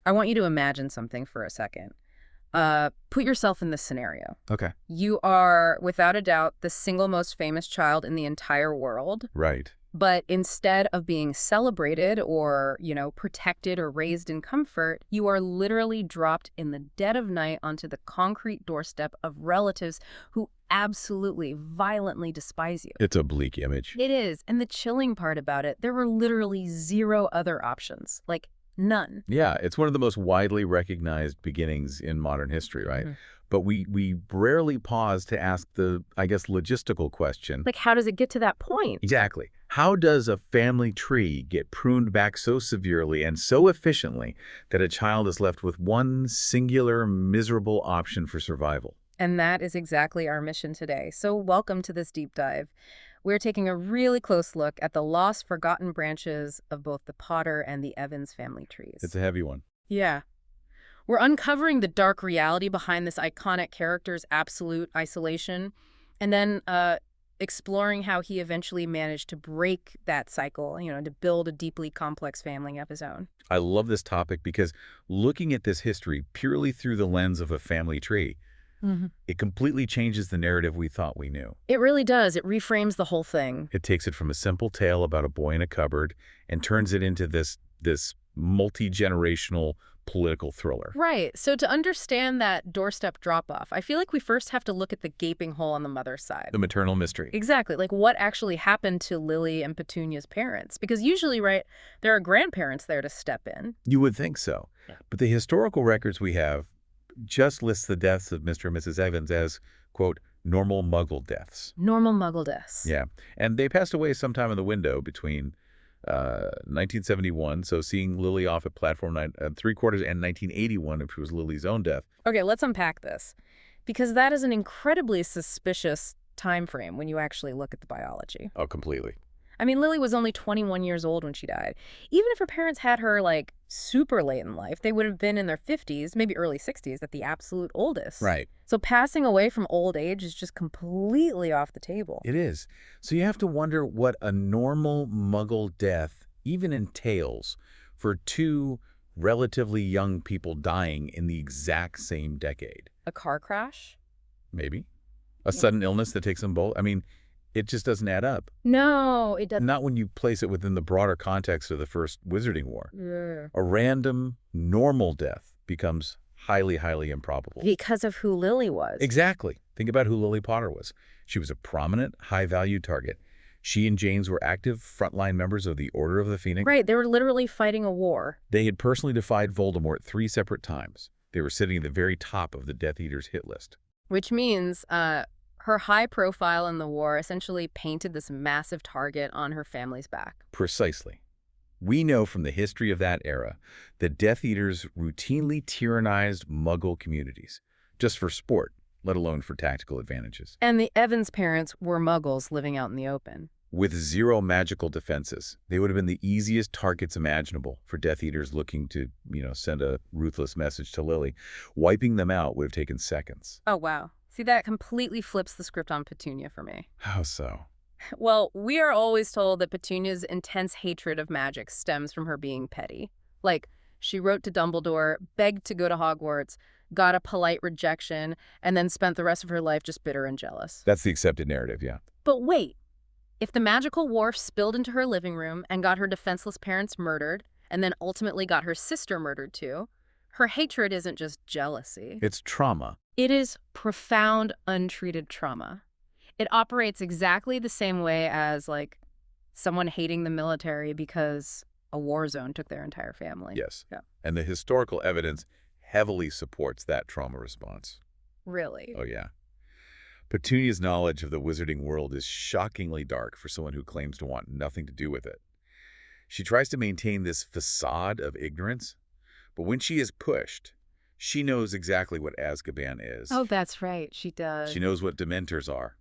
I want you to imagine something for a second. Put yourself in this scenario. Okay. You are, without a doubt, the single most famous child in the entire world. Right. But instead of being celebrated or, protected or raised in comfort, you are literally dropped in the dead of night onto the concrete doorstep of relatives who absolutely, violently despise you. It's a bleak image. It is. And the chilling part about it, there were literally zero other options. Like, none. Yeah, it's one of the most widely recognized beginnings in modern history, right? Mhm. But we rarely pause to ask the, I guess, logistical question. Like, how does it get to that point? Exactly. How does a family tree get pruned back so severely and so efficiently that a child is left with one singular, miserable option for survival? And that is exactly our mission today. So welcome to this deep dive. We're taking a really close look at the lost, forgotten branches of both the Potter and the Evans family trees. It's a heavy one. Yeah. We're uncovering the dark reality behind this iconic character's absolute isolation, and then exploring how he eventually managed to break that cycle, to build a deeply complex family of his own. I love this topic because looking at this history purely through the lens of a family tree, it completely changes the narrative we thought we knew. It really does. It reframes the whole thing. It takes it from a simple tale about a boy in a cupboard and turns it into this multi-generational political thriller. Right. So to understand that doorstep drop-off, I feel like we first have to look at the gaping hole on the mother's side. The maternal mystery. Exactly. Like what actually happened to Lily and Petunia's parents? Because usually, right, there are grandparents there to step in. You would think so. Yeah. But the historical records we have just lists the deaths of Mr. and Mrs. Evans as, quote, normal Muggle deaths. Normal Muggle deaths. Yeah. And they passed away sometime in the window between 1971, so seeing Lily off at platform 3/4, and 1981, which was Lily's own death. Okay, let's unpack this. Because that is an incredibly suspicious time frame when you actually look at the biology. Oh, completely. I mean, Lily was only 21 years old when she died. Even if her parents had her, like, super late in life, they would have been in their 50s, maybe early 60s, at the absolute oldest. Right. So passing away from old age is just completely off the table. It is. So you have to wonder what a normal Muggle death even entails for two relatively young people dying in the exact same decade. A car crash? Maybe. A sudden illness that takes them both. I mean, it just doesn't add up. No, it doesn't. Not when you place it within the broader context of the First Wizarding War. Yeah. A random, normal death becomes highly, highly improbable. Because of who Lily was. Exactly. Think about who Lily Potter was. She was a prominent, high-value target. She and James were active frontline members of the Order of the Phoenix. Right, they were literally fighting a war. They had personally defied Voldemort 3 separate times. They were sitting at the very top of the Death Eater's hit list. Which means her high profile in the war essentially painted this massive target on her family's back. Precisely. We know from the history of that era that Death Eaters routinely tyrannized Muggle communities, just for sport, let alone for tactical advantages. And the Evans parents were Muggles living out in the open. With zero magical defenses, they would have been the easiest targets imaginable for Death Eaters looking to, send a ruthless message to Lily. Wiping them out would have taken seconds. Oh, wow. See, that completely flips the script on Petunia for me. How so? Well, we are always told that Petunia's intense hatred of magic stems from her being petty. Like, she wrote to Dumbledore, begged to go to Hogwarts, got a polite rejection, and then spent the rest of her life just bitter and jealous. That's the accepted narrative, yeah. But wait, if the magical war spilled into her living room and got her defenseless parents murdered, and then ultimately got her sister murdered too, her hatred isn't just jealousy. It's trauma. It is profound, untreated trauma. It operates exactly the same way as, like, someone hating the military because a war zone took their entire family. Yes. Yeah. And the historical evidence heavily supports that trauma response. Really? Oh, yeah. Petunia's knowledge of the wizarding world is shockingly dark for someone who claims to want nothing to do with it. She tries to maintain this facade of ignorance, but when she is pushed, she knows exactly what Azkaban is. Oh, that's right. She does. She knows what Dementors are.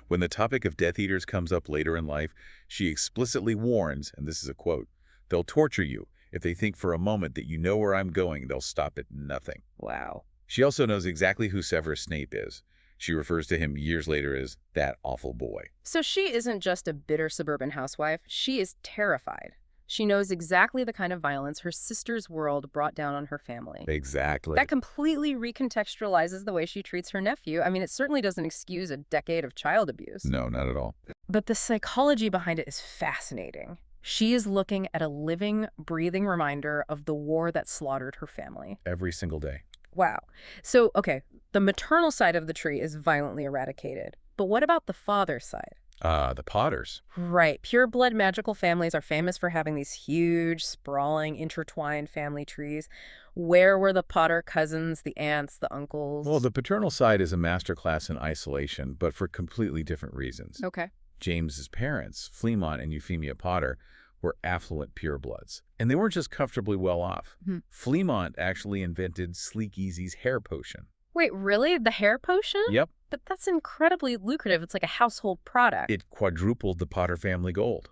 When the topic of Death Eaters comes up later in life, she explicitly warns, and this is a quote, "They'll torture you. If they think for a moment that you know where I'm going, they'll stop at nothing." Wow. She also knows exactly who Severus Snape is. She refers to him years later as that awful boy. So she isn't just a bitter suburban housewife. She is terrified. She knows exactly the kind of violence her sister's world brought down on her family. Exactly. That completely recontextualizes the way she treats her nephew. I mean, it certainly doesn't excuse a decade of child abuse. No, not at all. But the psychology behind it is fascinating. She is looking at a living, breathing reminder of the war that slaughtered her family. Every single day. Wow. So, okay, the maternal side of the tree is violently eradicated. But what about the father's side? The Potters. Right. Pure-blood magical families are famous for having these huge, sprawling, intertwined family trees. Where were the Potter cousins, the aunts, the uncles? Well, the paternal side is a masterclass in isolation, but for completely different reasons. Okay. James's parents, Fleamont and Euphemia Potter, were affluent purebloods, and they weren't just comfortably well off. Fleamont actually invented Sleek Easy's hair potion. Wait, really? The hair potion? Yep. But that's incredibly lucrative. It's like a household product. It quadrupled the Potter family gold.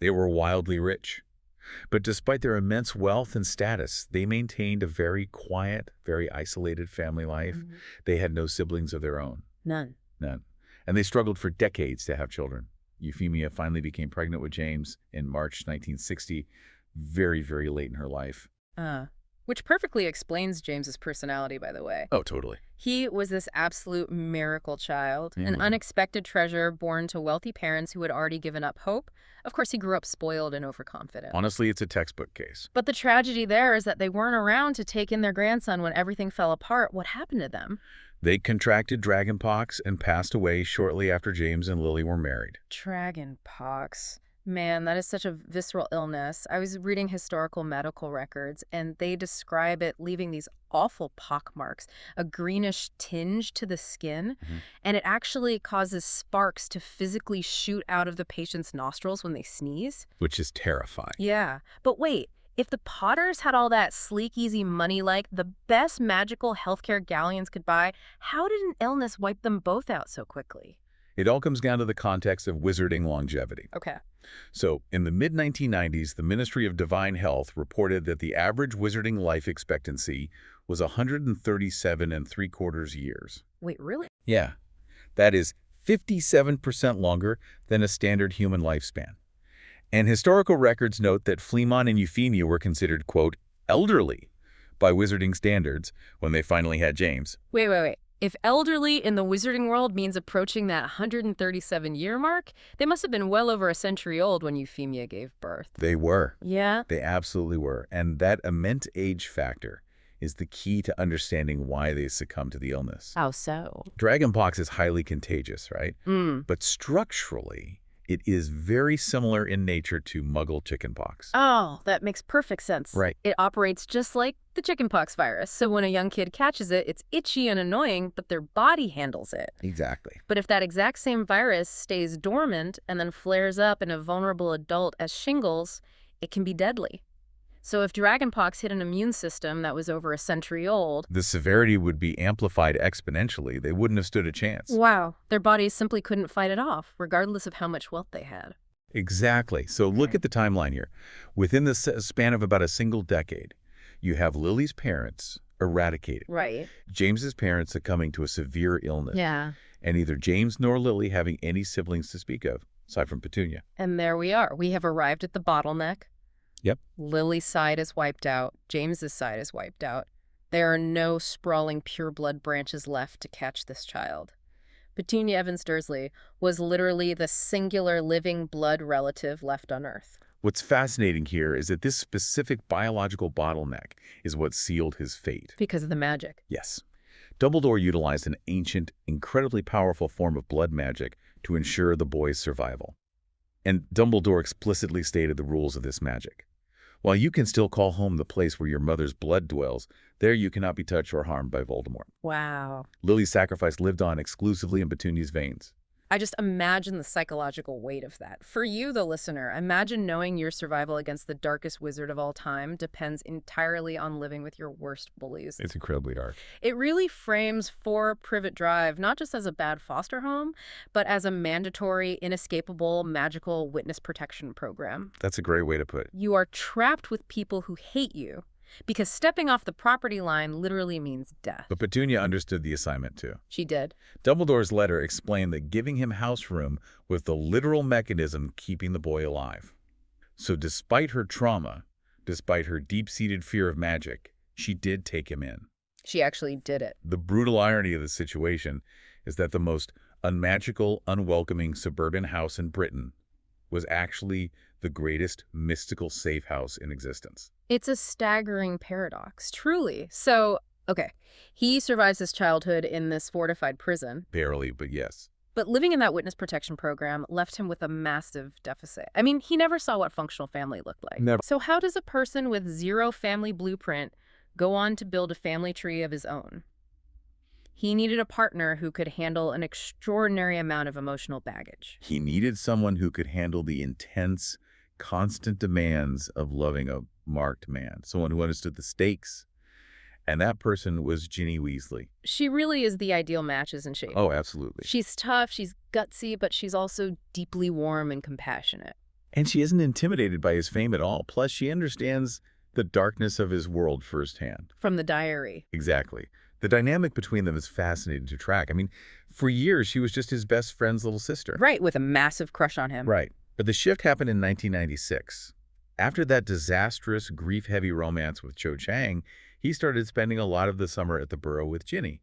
They were wildly rich. But despite their immense wealth and status, they maintained a very quiet, very isolated family life. They had no siblings of their own. None. None. And they struggled for decades to have children. Euphemia finally became pregnant with James in March 1960, very, very late in her life. Which perfectly explains James's personality, by the way. Oh, totally. He was this absolute miracle child, an Mhm. unexpected treasure born to wealthy parents who had already given up hope. Of course, he grew up spoiled and overconfident. Honestly, it's a textbook case. But the tragedy there is that they weren't around to take in their grandson when everything fell apart. What happened to them? They contracted dragonpox and passed away shortly after James and Lily were married. Dragon pox. Man, that is such a visceral illness. I was reading historical medical records, and they describe it leaving these awful pock marks, a greenish tinge to the skin, and it actually causes sparks to physically shoot out of the patient's nostrils when they sneeze. Which is terrifying. Yeah, but wait, if the Potters had all that sleek, easy money like the best magical healthcare galleons could buy, how did an illness wipe them both out so quickly? It all comes down to the context of wizarding longevity. Okay. So, in the mid-1990s, the Ministry of Divine Health reported that the average wizarding life expectancy was 137 and 3/4 years. Wait, really? Yeah, that is 57% longer than a standard human lifespan. And historical records note that Fleamont and Euphemia were considered, quote, elderly by wizarding standards when they finally had James. Wait. If elderly in the wizarding world means approaching that 137-year mark, they must have been well over a century old when Euphemia gave birth. They were. Yeah? They absolutely were. And that immense age factor is the key to understanding why they succumbed to the illness. How so? Dragonpox is highly contagious, right? But structurally, it is very similar in nature to Muggle chickenpox. Oh, that makes perfect sense. Right. It operates just like the chickenpox virus. So when a young kid catches it, it's itchy and annoying, but their body handles it. Exactly. But if that exact same virus stays dormant and then flares up in a vulnerable adult as shingles, it can be deadly. So if dragonpox hit an immune system that was over a century old, The severity would be amplified exponentially. They wouldn't have stood a chance. wow, their bodies simply couldn't fight it off, regardless of how much wealth they had. Exactly. So look at the timeline here. Within the span of about a single decade, you have Lily's parents eradicated, Right. James's parents succumbing to a severe illness, Yeah. and neither James nor Lily having any siblings to speak of, aside from Petunia. And there we are. We have arrived at the bottleneck. Yep. Lily's side is wiped out. James's side is wiped out. There are no sprawling pureblood branches left to catch this child. Petunia Evans Dursley was literally the singular living blood relative left on Earth. What's fascinating here is that this specific biological bottleneck is what sealed his fate. Because of the magic. Yes. Dumbledore utilized an ancient, incredibly powerful form of blood magic to ensure the boy's survival. And Dumbledore explicitly stated the rules of this magic. While you can still call home the place where your mother's blood dwells, there you cannot be touched or harmed by Voldemort. Wow. Lily's sacrifice lived on exclusively in Petunia's veins. I just imagine the psychological weight of that. For you, the listener, imagine knowing your survival against the darkest wizard of all time depends entirely on living with your worst bullies. It's incredibly dark. It really frames For Privet Drive not just as a bad foster home, but as a mandatory, inescapable, magical witness protection program. That's a great way to put it. You are trapped with people who hate you, because stepping off the property line literally means death. But Petunia understood the assignment too. She did. Dumbledore's letter explained that giving him house room was the literal mechanism keeping the boy alive. So despite her trauma, despite her deep-seated fear of magic, she did take him in. She actually did it. The brutal irony of the situation is that the most unmagical, unwelcoming suburban house in Britain was actually the greatest mystical safe house in existence. It's a staggering paradox, truly. So, okay, he survives his childhood in this fortified prison, Barely, but yes. but living in that witness protection program left him with a massive deficit. I mean, he never saw what functional family looked like. Never. So how does a person with zero family blueprint go on to build a family tree of his own? He needed a partner who could handle an extraordinary amount of emotional baggage. He needed someone who could handle the intense, constant demands of loving a marked man, someone who understood the stakes. And that person was Ginny Weasley. She really is the ideal match, isn't she? Oh, absolutely. She's tough, she's gutsy, but she's also deeply warm and compassionate. And she isn't intimidated by his fame at all. Plus, she understands the darkness of his world firsthand. From the diary. Exactly. The dynamic between them is fascinating to track. I mean, for years, she was just his best friend's little sister. Right, with a massive crush on him. Right. But the shift happened in 1996. After that disastrous, grief-heavy romance with Cho Chang, he started spending a lot of the summer at the Burrow with Ginny.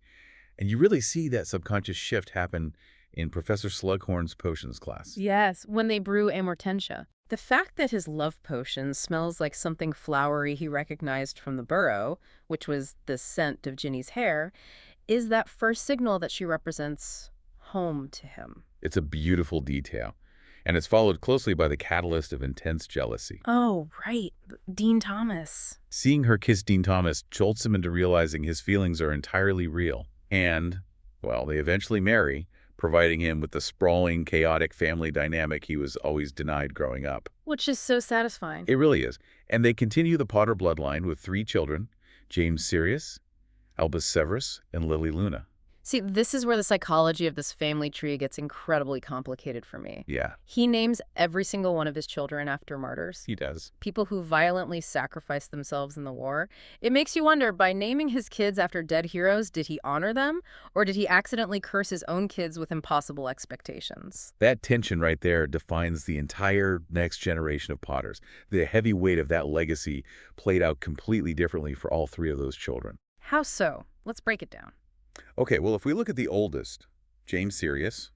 And you really see that subconscious shift happen in Professor Slughorn's potions class. Yes, when they brew amortentia. The fact that his love potion smells like something flowery he recognized from the Burrow, which was the scent of Ginny's hair, is that first signal that she represents home to him. It's a beautiful detail. And it's followed closely by the catalyst of intense jealousy. Oh, right. Dean Thomas. Seeing her kiss Dean Thomas jolts him into realizing his feelings are entirely real. And, well, they eventually marry, providing him with the sprawling, chaotic family dynamic he was always denied growing up. Which is so satisfying. It really is. And they continue the Potter bloodline with 3 children, James Sirius, Albus Severus, and Lily Luna. See, this is where the psychology of this family tree gets incredibly complicated for me. Yeah, He names every single one of his children after martyrs. he does. People who violently sacrificed themselves in the war. It makes you wonder, by naming his kids after dead heroes, did he honor them? Or did he accidentally curse his own kids with impossible expectations? That tension right there defines the entire next generation of Potters. The heavy weight of that legacy played out completely differently for all 3 of those children. How so? Let's break it down. Okay, well, if we look at the oldest, James Sirius,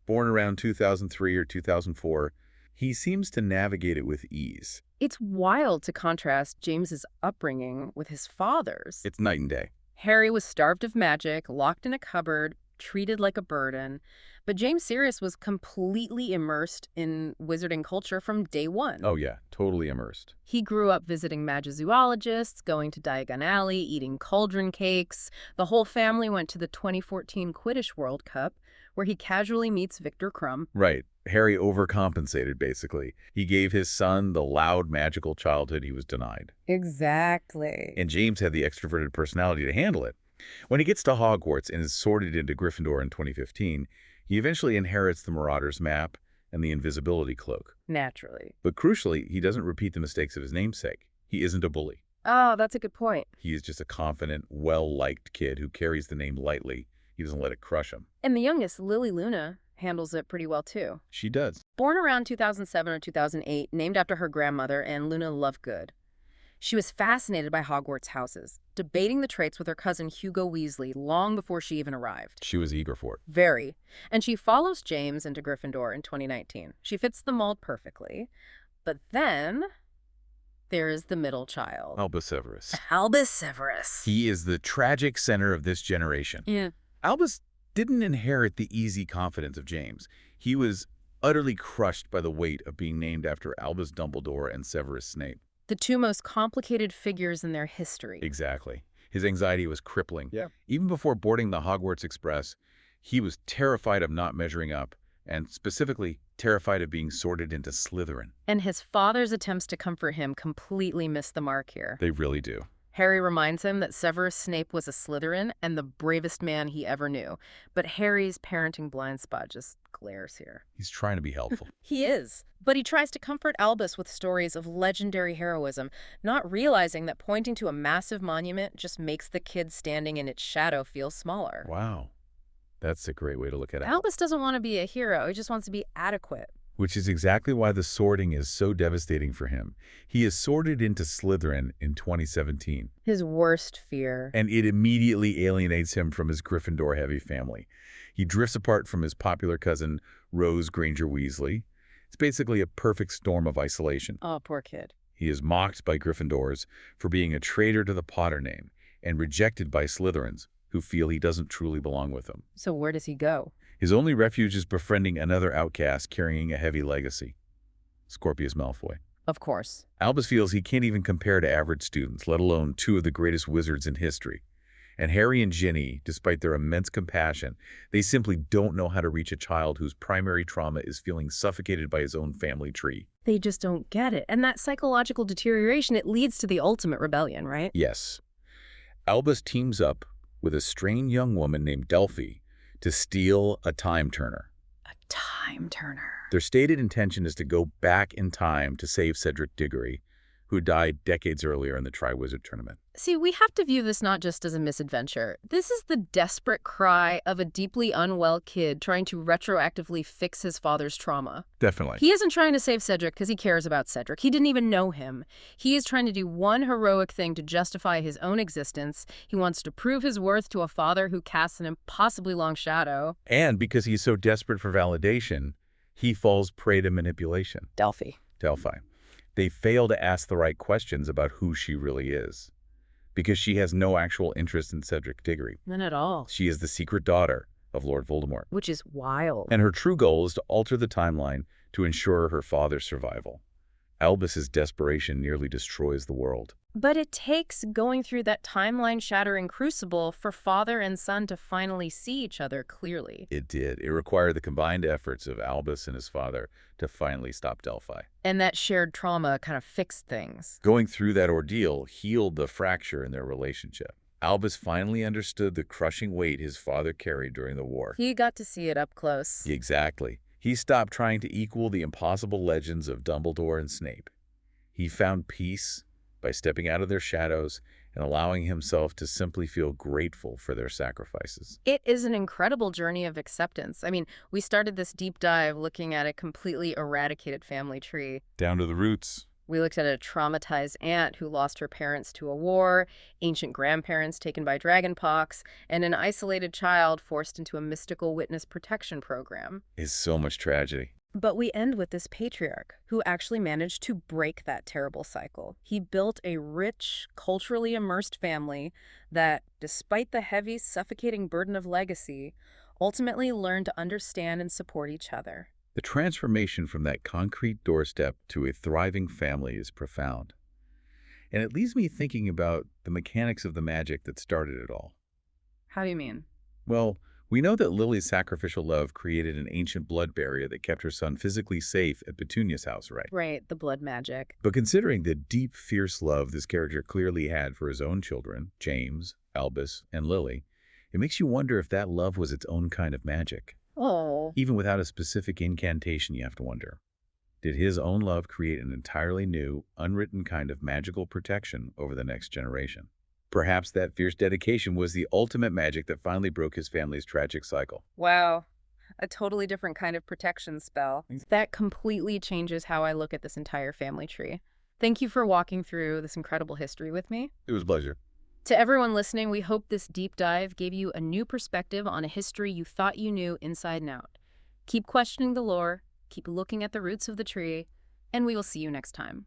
born around 2003 or 2004, he seems to navigate it with ease. It's wild to contrast James's upbringing with his father's. It's night and day. Harry was starved of magic, locked in a cupboard, treated like a burden. But James Sirius was completely immersed in wizarding culture from day one. Oh yeah, totally immersed. He grew up visiting magizoologists, going to Diagon Alley, eating cauldron cakes. The whole family went to the 2014 Quidditch World Cup, where he casually meets Victor Crumb. Right. Harry overcompensated, basically. He gave his son the loud, magical childhood he was denied. Exactly. And James had the extroverted personality to handle it. When he gets to Hogwarts and is sorted into Gryffindor in 2015, he eventually inherits the Marauder's map and the invisibility cloak. Naturally. But crucially, he doesn't repeat the mistakes of his namesake. He isn't a bully. Oh, that's a good point. He is just a confident, well-liked kid who carries the name lightly. He doesn't let it crush him. And the youngest, Lily Luna, handles it pretty well, too. She does. Born around 2007 or 2008, named after her grandmother and Luna Lovegood. She was fascinated by Hogwarts houses, debating the traits with her cousin Hugo Weasley long before she even arrived. She was eager for it. Very. And she follows James into Gryffindor in 2019. She fits the mold perfectly. But then there is the middle child. Albus Severus. Albus Severus. He is the tragic center of this generation. Yeah. Albus didn't inherit the easy confidence of James. He was utterly crushed by the weight of being named after Albus Dumbledore and Severus Snape. The 2 most complicated figures in their history. Exactly. His anxiety was crippling. Yeah. Even before boarding the Hogwarts Express, he was terrified of not measuring up, and specifically terrified of being sorted into Slytherin. And his father's attempts to comfort him completely miss the mark here. They really do. Harry reminds him that Severus Snape was a Slytherin and the bravest man he ever knew. But Harry's parenting blind spot just glares here. He's trying to be helpful. He is. But he tries to comfort Albus with stories of legendary heroism, not realizing that pointing to a massive monument just makes the kid standing in its shadow feel smaller. Wow. That's a great way to look at it. Albus doesn't want to be a hero. He just wants to be adequate. which is exactly why the sorting is so devastating for him. He is sorted into Slytherin in 2017, His worst fear. and it immediately alienates him from his Gryffindor-heavy family. He drifts apart from his popular cousin, Rose Granger Weasley. It's basically a perfect storm of isolation. Oh, poor kid. He is mocked by Gryffindors for being a traitor to the Potter name and rejected by Slytherins, who feel he doesn't truly belong with them. So where does he go? His only refuge is befriending another outcast carrying a heavy legacy, Scorpius Malfoy. Of course. Albus feels he can't even compare to average students, let alone two of the greatest wizards in history. And Harry and Ginny, despite their immense compassion, they simply don't know how to reach a child whose primary trauma is feeling suffocated by his own family tree. They just don't get it. And that psychological deterioration, it leads to the ultimate rebellion, right? Yes. Albus teams up with a strange young woman named Delphi to steal a time turner. A time turner. Their stated intention is to go back in time to save Cedric Diggory, who died decades earlier in the Triwizard Tournament. See, we have to view this not just as a misadventure. This is the desperate cry of a deeply unwell kid trying to retroactively fix his father's trauma. Definitely. He isn't trying to save Cedric because he cares about Cedric. He didn't even know him. He is trying to do one heroic thing to justify his own existence. He wants to prove his worth to a father who casts an impossibly long shadow. And because he's so desperate for validation, he falls prey to manipulation. Delphi. They fail to ask the right questions about who she really is, because she has no actual interest in Cedric Diggory. None at all. She is the secret daughter of Lord Voldemort. Which is wild. And her true goal is to alter the timeline to ensure her father's survival. Albus's desperation nearly destroys the world. But it takes going through that timeline-shattering crucible for father and son to finally see each other clearly. It did. It required the combined efforts of Albus and his father to finally stop Delphi. And that shared trauma kind of fixed things. Going through that ordeal healed the fracture in their relationship. Albus finally understood the crushing weight his father carried during the war. He got to see it up close. Exactly. He stopped trying to equal the impossible legends of Dumbledore and Snape. He found peace by stepping out of their shadows and allowing himself to simply feel grateful for their sacrifices. It is an incredible journey of acceptance. I mean, we started this deep dive looking at a completely eradicated family tree. Down to the roots. We looked at a traumatized aunt who lost her parents to a war, ancient grandparents taken by dragonpox, and an isolated child forced into a mystical witness protection program. It's so much tragedy. But we end with this patriarch who actually managed to break that terrible cycle. He built a rich, culturally immersed family that, despite the heavy, suffocating burden of legacy, ultimately learned to understand and support each other. The transformation from that concrete doorstep to a thriving family is profound. And it leaves me thinking about the mechanics of the magic that started it all. How do you mean? Well, we know that Lily's sacrificial love created an ancient blood barrier that kept her son physically safe at Petunia's house, right? Right, the blood magic. But considering the deep, fierce love this character clearly had for his own children, James, Albus, and Lily, it makes you wonder if that love was its own kind of magic. Oh. Even without a specific incantation, you have to wonder. Did his own love create an entirely new, unwritten kind of magical protection over the next generation? Perhaps that fierce dedication was the ultimate magic that finally broke his family's tragic cycle. Wow. A totally different kind of protection spell. That completely changes how I look at this entire family tree. Thank you for walking through this incredible history with me. It was a pleasure. To everyone listening, we hope this deep dive gave you a new perspective on a history you thought you knew inside and out. Keep questioning the lore, keep looking at the roots of the tree, and we will see you next time.